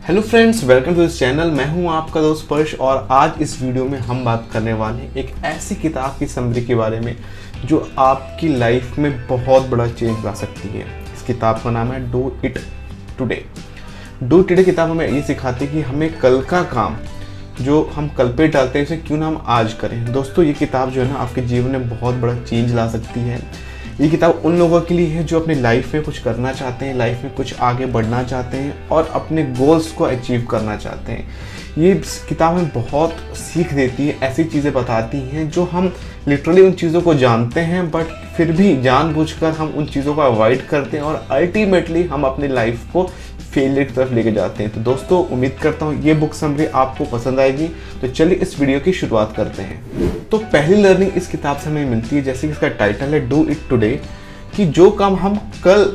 Hello friends, welcome to this channel. मैं हूं आपका दोस्त स्पर्श और आज इस वीडियो में हम बात करने वाले हैं एक ऐसी किताब की समरी के बारे में जो आपकी लाइफ में बहुत बड़ा चेंज ला सकती है। इस किताब का नाम है do it today. Do today किताब हमें ये सिखाती है कि हमें कल का काम जो हम कल पे डालते हैं उसे क्यों ना हम आज करें। दोस्तों, ये किताब जो है ना आपके जीवन में बहुत बड़ा चेंज ला सकती है। ये किताब उन लोगों के लिए है जो अपनी लाइफ में कुछ करना चाहते हैं, लाइफ में कुछ आगे बढ़ना चाहते हैं और अपने गोल्स को अचीव करना चाहते हैं। ये किताब हमें बहुत सीख देती है, ऐसी चीज़ें बताती हैं जो हम लिटरली उन चीज़ों को जानते हैं बट फिर भी जानबूझकर हम उन चीज़ों को अवॉइड करते हैं और अल्टीमेटली हम अपनी लाइफ को फेलियर की तरफ लेके जाते हैं। तो दोस्तों, उम्मीद करता हूँ ये बुक समरी आपको पसंद आएगी। तो चलिए इस वीडियो की शुरुआत करते हैं। तो पहली लर्निंग इस किताब से हमें मिलती है, जैसे कि इसका टाइटल है डू इट टुडे, कि जो काम हम कल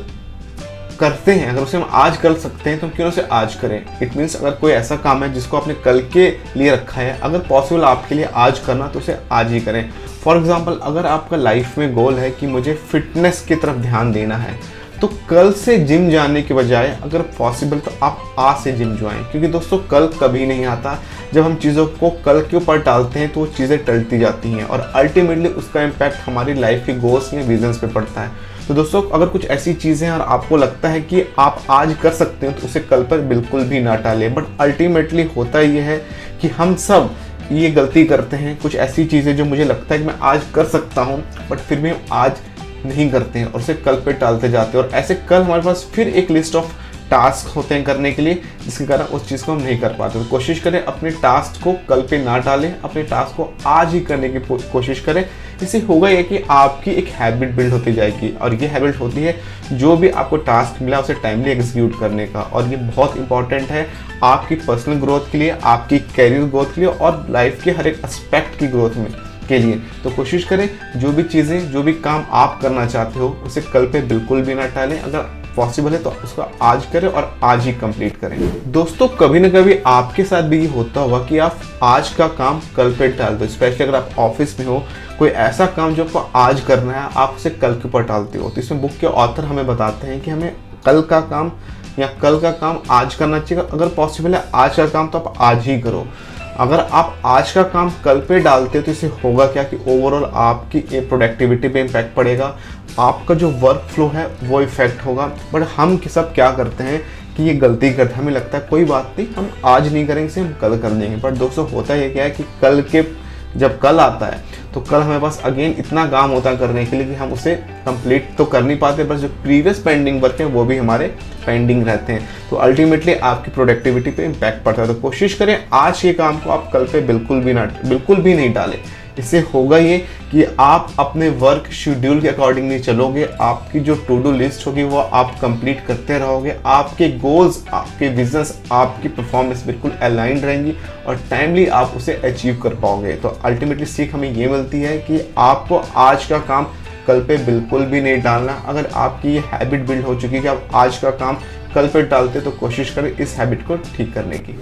करते हैं अगर उसे हम आज कर सकते हैं तो क्यों उसे आज करें। इट मीन्स अगर कोई ऐसा काम है जिसको आपने कल के लिए रखा है, अगर पॉसिबल आपके लिए आज करना तो उसे आज ही करें। फॉर एग्जाम्पल, अगर आपका लाइफ में गोल है कि मुझे फिटनेस की तरफ ध्यान देना है तो कल से जिम जाने के बजाय अगर पॉसिबल तो आप आज से जिम ज्वाइन, क्योंकि दोस्तों कल कभी नहीं आता। जब हम चीज़ों को कल के ऊपर टालते हैं तो वो चीज़ें टलती जाती हैं और अल्टीमेटली उसका इम्पैक्ट हमारी लाइफ के गोल्स या विजन्स पे पड़ता है। तो दोस्तों, अगर कुछ ऐसी चीज़ें हैं और आपको लगता है कि आप आज कर सकते हो तो उसे कल पर बिल्कुल भी ना टालें। बट अल्टीमेटली होता ये है कि हम सब ये गलती करते हैं, कुछ ऐसी चीज़ें जो मुझे लगता है कि मैं आज कर सकता हूँ बट फिर भी हम आज नहीं करते हैं और उसे कल पे टालते जाते हैं और ऐसे कल हमारे पास फिर एक लिस्ट ऑफ टास्क होते हैं करने के लिए, जिसके कारण उस चीज़ को हम नहीं कर पाते। तो कोशिश करें अपने टास्क को कल पे ना टालें, अपने टास्क को आज ही करने की कोशिश करें। इससे होगा ये कि आपकी एक हैबिट बिल्ड होती जाएगी और ये हैबिट होती है जो भी आपको टास्क मिला उसे टाइमली एग्जीक्यूट करने का। और ये बहुत इंपॉर्टेंट है आपकी पर्सनल ग्रोथ के लिए, आपकी कैरियर ग्रोथ के लिए और लाइफ के हर एक एस्पेक्ट की ग्रोथ में के लिए। तो कोशिश करें जो भी चीज़ें, जो भी काम आप करना चाहते हो उसे कल पे बिल्कुल भी ना टालें। अगर पॉसिबल है तो उसको आज करें और आज ही कंप्लीट करें। दोस्तों, कभी ना कभी आपके साथ भी ये होता होगा कि आप आज का काम कल पे टाल दो। स्पेशली अगर आप ऑफिस में हो, कोई ऐसा काम जो आपको आज करना है आप उसे कल के ऊपर टालते हो। तो इसमें बुक के ऑथर हमें बताते हैं कि हमें कल का काम या कल का काम आज करना चाहिए। अगर पॉसिबल है आज का काम तो आप आज ही करो। अगर आप आज का काम कल पे डालते हो तो इससे होगा क्या कि ओवरऑल आपकी प्रोडक्टिविटी पे इम्पैक्ट पड़ेगा, आपका जो वर्क फ्लो है वो इफेक्ट होगा। बट हम सब क्या करते हैं कि ये गलती करते हैं, हमें लगता है कोई बात नहीं, हम आज नहीं करेंगे, इसे हम कल कर देंगे। बट दोस्तों, होता ये क्या है कि जब कल आता है तो कल हमारे पास अगेन इतना काम होता है करने के लिए कि हम उसे कंप्लीट तो कर नहीं पाते, बस जो प्रीवियस पेंडिंग वर्क है वो भी हमारे पेंडिंग रहते हैं। तो अल्टीमेटली आपकी प्रोडक्टिविटी पे इम्पैक्ट पड़ता है। तो कोशिश करें आज के काम को आप कल पे बिल्कुल भी नहीं डालें। इससे होगा ये कि आप अपने वर्क शेड्यूल के अकॉर्डिंगली चलोगे, आपकी जो टू डू लिस्ट होगी वो आप कंप्लीट करते रहोगे, आपके गोल्स, आपके विजन्स, आपकी परफॉर्मेंस बिल्कुल अलाइंड रहेंगी और टाइमली आप उसे अचीव कर पाओगे। तो अल्टीमेटली सीख हमें ये मिलती है कि आपको आज का काम कल पे बिल्कुल भी नहीं डालना। अगर आपकी ये हैबिट बिल्ड हो चुकी है कि आप आज का काम कल पे डालते तो कोशिश करें इस हैबिट को ठीक करने की।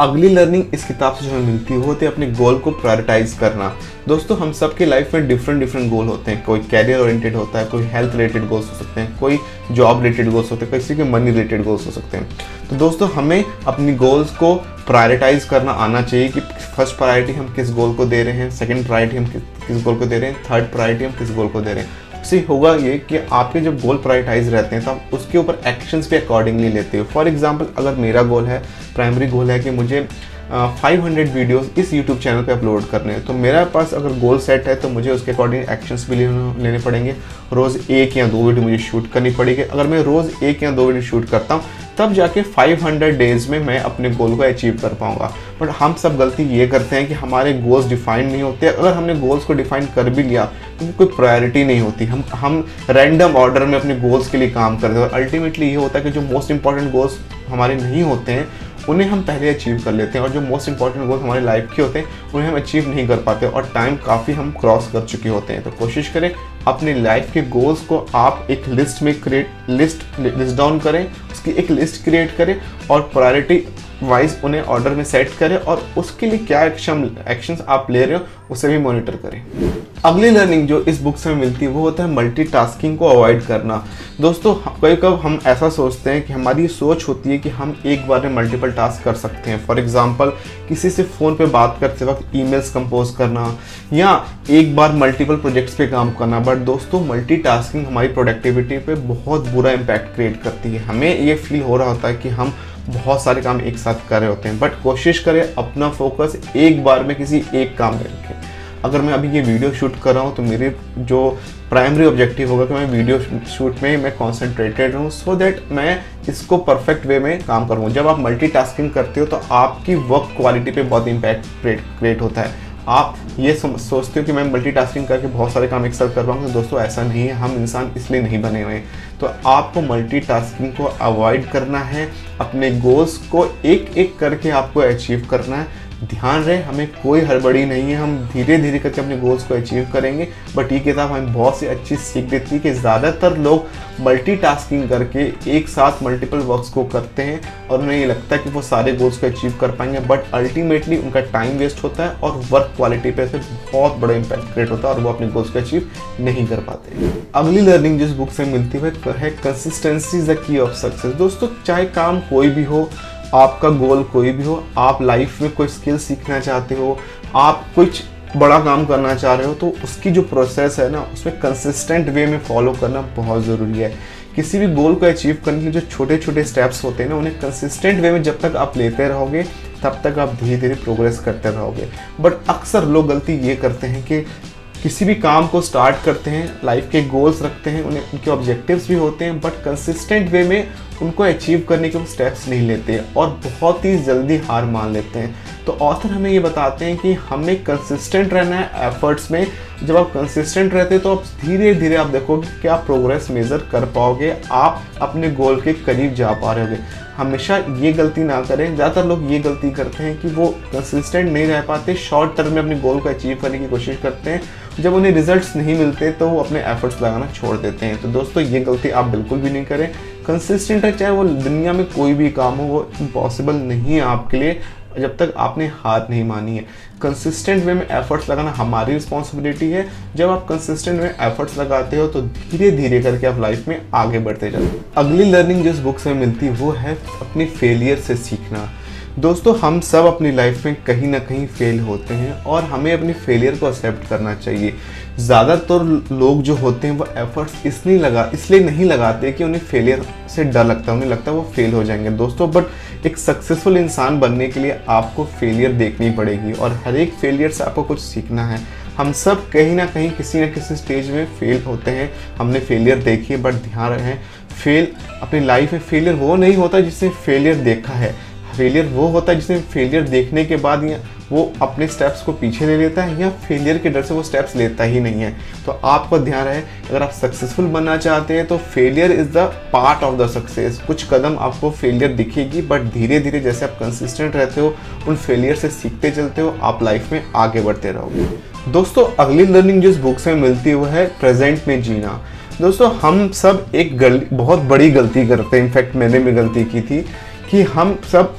अगली लर्निंग इस किताब से जो हमें मिलती है वो होती है अपने गोल को प्रायोरिटाइज करना। दोस्तों, हम सबके लाइफ में डिफरेंट गोल होते हैं। कोई कैरियर ओरिएंटेड होता है, कोई हेल्थ रिलेटेड गोल्स हो सकते हैं, कोई जॉब रिलेटेड गोल्स होते हैं, किसी के मनी रिलेटेड गोल्स हो सकते हैं। तो दोस्तों, हमें अपनी गोल्स को प्रायोरिटाइज करना आना चाहिए कि फर्स्ट प्रायोरिटी हम किस गोल को दे रहे हैं, सेकंड प्रायोरिटी हम किस गोल को दे रहे हैं, थर्ड प्रायोरिटी हम किस गोल को दे रहे हैं। उससे होगा ये कि आपके जब गोल प्रायोरिटाइज रहते हैं तो आप उसके ऊपर एक्शंस भी अकॉर्डिंगली लेते हो। फॉर एग्जांपल, अगर मेरा गोल है, प्राइमरी गोल है कि मुझे 500 वीडियोस इस यूट्यूब चैनल पे अपलोड करने हैं, तो मेरे पास अगर गोल सेट है तो मुझे उसके अकॉर्डिंग एक्शंस भी लेने पड़ेंगे। रोज़ 1 या 2 वीडियो मुझे शूट करनी पड़ेगी। अगर मैं रोज़ 1 या 2 वीडियो शूट करता हूँ तब जाके 500 डेज़ में मैं अपने गोल को अचीव कर पाऊंगा। बट हम सब गलती ये करते हैं कि हमारे गोल्स डिफाइन नहीं होते। अगर हमने गोल्स को डिफाइन कर भी लिया तो कोई प्रायोरिटी नहीं होती, हम रैंडम ऑर्डर में अपने गोल्स के लिए काम करते हैं और अल्टीमेटली ये होता है कि जो मोस्ट इंपॉर्टेंट गोल्स हमारे नहीं होते हैं उन्हें हम पहले अचीव कर लेते हैं और जो मोस्ट इंपॉर्टेंट गोल हमारे लाइफ के होते हैं उन्हें हम अचीव नहीं कर पाते और टाइम काफ़ी हम क्रॉस कर चुके होते हैं। तो कोशिश करें अपनी लाइफ के गोल्स को आप एक लिस्ट में लिस्ट डाउन करें, उसकी एक लिस्ट क्रिएट करें और प्रायोरिटी वाइज उन्हें ऑर्डर में सेट करें और उसके लिए क्या एक्शंस आप ले रहे हो उसे भी मॉनिटर करें। अगली लर्निंग जो इस बुक से मिलती है वो होता है मल्टीटास्किंग को अवॉइड करना। दोस्तों कभी कभी हम ऐसा सोचते हैं कि हमारी सोच होती है कि हम एक बार में मल्टीपल टास्क कर सकते हैं। फॉर एग्जांपल किसी से फ़ोन पे बात करते वक्त ईमेल्स कंपोज करना या एक बार मल्टीपल प्रोजेक्ट्स पे काम करना। बट दोस्तों मल्टीटास्किंग हमारी प्रोडक्टिविटी पे बहुत बुरा इम्पैक्ट क्रिएट करती है। हमें ये फील हो रहा होता है कि हम बहुत सारे काम एक साथ कर रहे होते हैं, बट कोशिश करें अपना फोकस एक बार में किसी एक काम में रखें। अगर मैं अभी ये वीडियो शूट कर रहा हूँ तो मेरे जो प्राइमरी ऑब्जेक्टिव होगा कि मैं वीडियो शूट में मैं कॉन्सेंट्रेटेड रहूँ, सो दैट मैं इसको परफेक्ट वे में काम करूँ। जब आप मल्टीटास्किंग करते हो तो आपकी वर्क क्वालिटी पे बहुत इम्पैक्ट क्रिएट होता है। आप ये सोचते हो कि मैं मल्टीटास्किंग करके बहुत सारे काम एक साथ कर पाऊंगा, तो दोस्तों ऐसा नहीं है। हम इंसान इसलिए नहीं बने हुए हैं। तो आपको मल्टीटास्किंग को अवॉइड करना है, अपने गोल्स को एक एक करके आपको अचीव करना है। ध्यान रहे हमें कोई हड़बड़ी नहीं है, हम धीरे धीरे करके अपने गोल्स को अचीव करेंगे। बट ये किताब हमें बहुत सी अच्छी सीख देती है कि ज़्यादातर लोग मल्टीटास्किंग करके एक साथ मल्टीपल वर्क्स को करते हैं और उन्हें ये लगता है कि वो सारे गोल्स को अचीव कर पाएंगे, बट अल्टीमेटली उनका टाइम वेस्ट होता है और वर्क क्वालिटी पे से बहुत बड़ा इंपैक्ट क्रिएट होता है और वो अपने गोल्स को अचीव नहीं कर पाते। अगली लर्निंग जिस बुक से मिलती है consistency is the key of success. दोस्तों चाहे काम कोई भी हो, आपका गोल कोई भी हो, आप लाइफ में कोई स्किल सीखना चाहते हो, आप कुछ बड़ा काम करना चाह रहे हो, तो उसकी जो प्रोसेस है ना उसमें कंसिस्टेंट वे में फॉलो करना बहुत ज़रूरी है। किसी भी गोल को अचीव करने के लिए जो छोटे छोटे स्टेप्स होते हैं ना, उन्हें कंसिस्टेंट वे में जब तक आप लेते रहोगे तब तक आप धीरे धीरे प्रोग्रेस करते रहोगे। बट अक्सर लोग गलती ये करते हैं कि किसी भी काम को स्टार्ट करते हैं, लाइफ के गोल्स रखते हैं, उन्हें उनके ऑब्जेक्टिव्स भी होते हैं, बट कंसिस्टेंट वे में उनको अचीव करने के वो स्टेप्स नहीं लेते और बहुत ही जल्दी हार मान लेते हैं। तो ऑथर हमें ये बताते हैं कि हमें कंसिस्टेंट रहना है एफर्ट्स में। जब आप कंसिस्टेंट रहते हैं तो आप धीरे धीरे आप देखोगे कि आप प्रोग्रेस मेज़र कर पाओगे, आप अपने गोल के करीब जा पा रहे होगे। हमेशा ये गलती ना करें। ज़्यादातर लोग ये गलती करते हैं कि वो कंसिस्टेंट नहीं रह पाते, शॉर्ट टर्म में अपने गोल को अचीव करने की कोशिश करते हैं, जब उन्हें रिजल्ट्स नहीं मिलते तो वो अपने एफर्ट्स लगाना छोड़ देते हैं। तो दोस्तों ये गलती आप बिल्कुल भी नहीं करें। कंसिस्टेंट है, चाहे वो दुनिया में कोई भी काम हो, वो इम्पॉसिबल नहीं है आपके लिए जब तक आपने हार नहीं मानी है। कंसिस्टेंट वे में एफर्ट्स लगाना हमारी रिस्पॉन्सिबिलिटी है। जब आप कंसिस्टेंट में एफर्ट्स लगाते हो तो धीरे धीरे करके आप लाइफ में आगे बढ़ते जाते हो। अगली लर्निंग जिस बुक से मिलती है वो है अपनी फेलियर से सीखना। दोस्तों हम सब अपनी लाइफ में कहीं ना कहीं फेल होते हैं और हमें अपनी फेलियर को एक्सेप्ट करना चाहिए। ज़्यादातर लोग जो होते हैं वो एफर्ट्स इसलिए नहीं लगाते कि उन्हें फेलियर से डर लगता है, उन्हें लगता है वो फेल हो जाएंगे। दोस्तों बट एक सक्सेसफुल इंसान बनने के लिए आपको फेलियर देखनी पड़ेगी और हर एक फेलियर से आपको कुछ सीखना है। हम सब कहीं ना कहीं किसी न किसी स्टेज में फेल होते हैं, हमने फेलियर देखी है, बट ध्यान रखें अपनी लाइफ में फेलियर वो नहीं होता जिसने फेलियर देखा है। फेलियर वो होता है जिसने फेलियर देखने के बाद या वो अपने स्टेप्स को पीछे ले लेता है या फेलियर के डर से वो स्टेप्स लेता ही नहीं है। तो आपको ध्यान रहे, अगर आप सक्सेसफुल बनना चाहते हैं तो failure is the part of the success. कुछ कदम आपको फेलियर दिखेगी, बट धीरे धीरे जैसे आप कंसिस्टेंट रहते हो, उन फेलियर से सीखते चलते हो, आप लाइफ में आगे बढ़ते रहोगे। दोस्तों अगली लर्निंग जिस बुक से मिलती है वो है प्रेजेंट में जीना। दोस्तों हम सब एक बहुत बड़ी गलती करते हैं, इनफैक्ट मैंने भी गलती की थी कि हम सब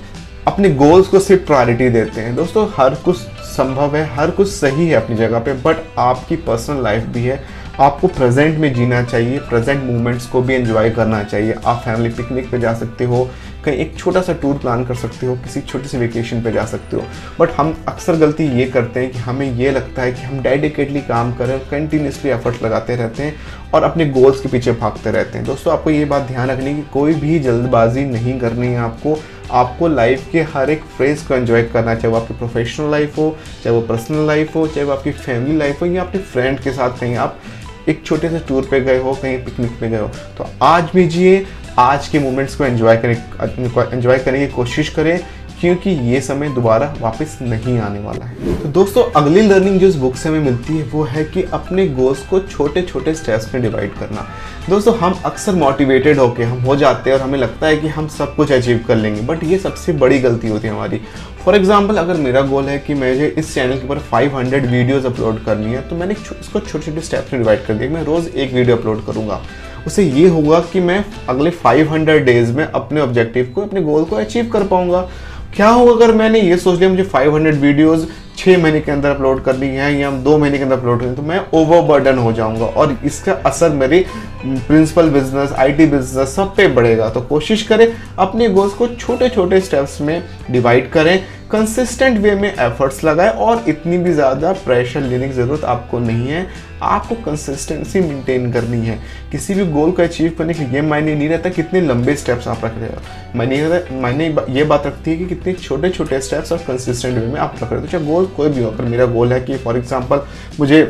अपने गोल्स को सिर्फ प्रायोरिटी देते हैं। दोस्तों हर कुछ संभव है, हर कुछ सही है अपनी जगह पे, बट आपकी पर्सनल लाइफ भी है। आपको प्रेजेंट में जीना चाहिए, प्रेजेंट मोमेंट्स को भी एंजॉय करना चाहिए। आप फैमिली पिकनिक पे जा सकते हो, कहीं एक छोटा सा टूर प्लान कर सकते हो, किसी छोटी सी वेकेशन पे जा सकते हो। बट हम अक्सर गलती ये करते हैं कि हमें ये लगता है कि हम डेडिकेटली काम करें, कंटिन्यूसली एफर्ट्स लगाते रहते हैं और अपने गोल्स के पीछे भागते रहते हैं। दोस्तों आपको ये बात ध्यान रखनी है कि कोई भी जल्दबाजी नहीं करनी है। आपको लाइफ के हर एक फेज को एंजॉय करना, चाहे वो आपकी प्रोफेशनल लाइफ हो, चाहे वो पर्सनल लाइफ हो, चाहे वो आपकी फैमिली लाइफ हो या अपने फ्रेंड के साथ कहीं आप एक छोटे से टूर पे गए हो, कहीं पिकनिक पे गए हो, तो आज भी जिए, आज के मोमेंट्स को एंजॉय करने की कोशिश करें, क्योंकि ये समय दोबारा वापस नहीं आने वाला है। तो दोस्तों अगली लर्निंग जो इस बुक से हमें मिलती है वो है कि अपने गोल्स को छोटे छोटे स्टेप्स में डिवाइड करना। दोस्तों हम अक्सर मोटिवेटेड होके हम हो जाते हैं और हमें लगता है कि हम सब कुछ अचीव कर लेंगे, बट ये सबसे बड़ी गलती होती है हमारी। फॉर एग्जाम्पल अगर मेरा गोल है कि मुझे इस चैनल के ऊपर 500 वीडियोज़ अपलोड करनी है, तो मैंने इसको छोटे छोटे स्टेप्स में डिवाइड कर दिया। मैं रोज़ एक वीडियो अपलोड करूँगा, उससे ये होगा कि मैं अगले 500 डेज में अपने ऑब्जेक्टिव को, अपने गोल को अचीव कर पाऊंगा। क्या होगा अगर मैंने ये सोच लिया मुझे 500 वीडियोस 6 महीने के अंदर अपलोड करनी है या 2 महीने के अंदर अपलोड करनी है, तो मैं ओवरबर्डन हो जाऊंगा और इसका असर मेरे प्रिंसिपल बिजनेस, आईटी बिजनेस सब पे बढ़ेगा। तो कोशिश करें अपने गोल्स को छोटे छोटे स्टेप्स में डिवाइड करें, कंसिस्टेंट वे में एफर्ट्स लगाएं और इतनी भी ज़्यादा प्रेशर लेने की ज़रूरत आपको नहीं है। आपको कंसिस्टेंसी मेंटेन करनी है। किसी भी गोल को अचीव करने के ये मायने नहीं रहता कितने लंबे स्टेप्स आप रख रहे हो, मायने ये बात रखती है कि कितने छोटे छोटे स्टेप्स और कंसिस्टेंट वे में आप रख रहे हो। चाहे गोल कोई भी हो, अगर मेरा गोल है कि फॉर एग्जाम्पल मुझे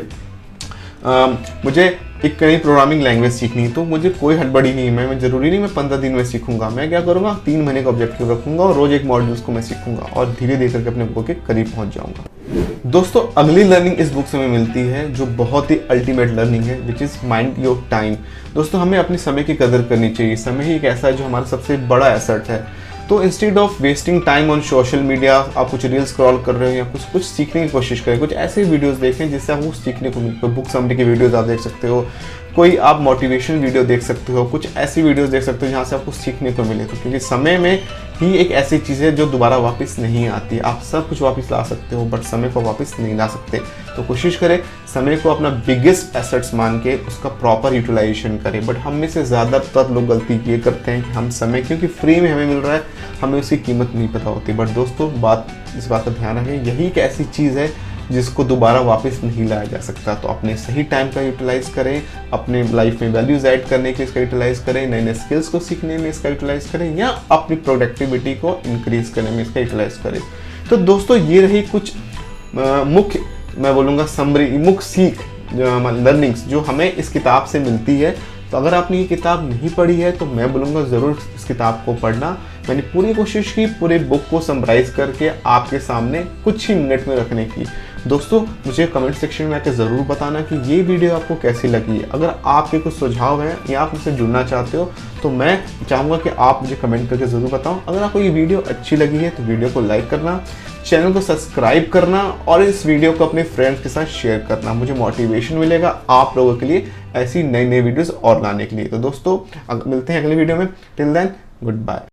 एक नई प्रोग्रामिंग लैंग्वेज सीखनी है, तो मुझे कोई हड़बड़ी नहीं है, मैं ज़रूरी नहीं मैं 15 दिन में सीखूंगा। मैं क्या करूँगा, 3 महीने का ऑब्जेक्टिव रखूंगा और रोज एक मॉड्यूल्स को मैं सीखूंगा और धीरे धीरे करके अपने गोल के करीब पहुंच जाऊंगा। दोस्तों अगली लर्निंग इस बुक से हमें मिलती है जो बहुत ही अल्टीमेट लर्निंग है, which is mind your time. दोस्तों हमें अपने समय की कदर करनी चाहिए। समय ही एक ऐसा है जो हमारा सबसे बड़ा एसेट है। तो instead of wasting time on social media, आप कुछ रील स्क्रॉल कर रहे हो या कुछ सीखने की कोशिश करें, कुछ ऐसे वीडियोस देखें जिससे आपको सीखने को मिले। बुक समरी की वीडियोस आप देख सकते हो, कोई आप मोटिवेशन वीडियो देख सकते हो, कुछ ऐसी वीडियोस देख सकते हो जहाँ से आपको सीखने को मिले। तो क्योंकि समय में ही एक ऐसी चीज़ है जो दोबारा वापस नहीं आती। आप सब कुछ वापस ला सकते हो बट समय को वापस नहीं ला सकते। तो कोशिश करें समय को अपना बिगेस्ट एसेट्स मान के उसका प्रॉपर यूटिलाइजेशन करें। बट हम में से ज़्यादातर लोग गलती ये करते हैं कि हम समय क्योंकि फ्री में हमें मिल रहा है हमें उसकी कीमत नहीं पता होती। बट दोस्तों इस बात का ध्यान रखें, यही एक ऐसी चीज़ है जिसको दोबारा वापस नहीं लाया जा सकता। तो अपने सही टाइम का यूटिलाइज करें, अपने लाइफ में वैल्यूज ऐड करने के लिए इसका यूटिलाइज करें, नए नए स्किल्स को सीखने में इसका यूटिलाइज करें या अपनी प्रोडक्टिविटी को इंक्रीज करने में इसका यूटिलाइज करें। तो दोस्तों ये रही कुछ मुख्य, मैं बोलूँगा समरी, मुख्य सीख लर्निंग्स जो हमें इस किताब से मिलती है। तो अगर आपने ये किताब नहीं पढ़ी है तो मैं बोलूँगा ज़रूर इस किताब को पढ़ना। मैंने पूरी कोशिश की पूरे बुक को समराइज़ करके आपके सामने कुछ ही मिनट में रखने की। दोस्तों मुझे कमेंट सेक्शन में आकर ज़रूर बताना कि ये वीडियो आपको कैसी लगी है। अगर आपके कुछ सुझाव हैं या आप मुझसे जुड़ना चाहते हो तो मैं चाहूँगा कि आप मुझे कमेंट करके ज़रूर बताओ। अगर आपको ये वीडियो अच्छी लगी है तो वीडियो को लाइक करना, चैनल को सब्सक्राइब करना और इस वीडियो को अपने फ्रेंड्स के साथ शेयर करना। मुझे मोटिवेशन मिलेगा आप लोगों के लिए ऐसी नई नई वीडियोस और लाने के लिए। तो दोस्तों मिलते हैं अगले वीडियो में। Till then good bye.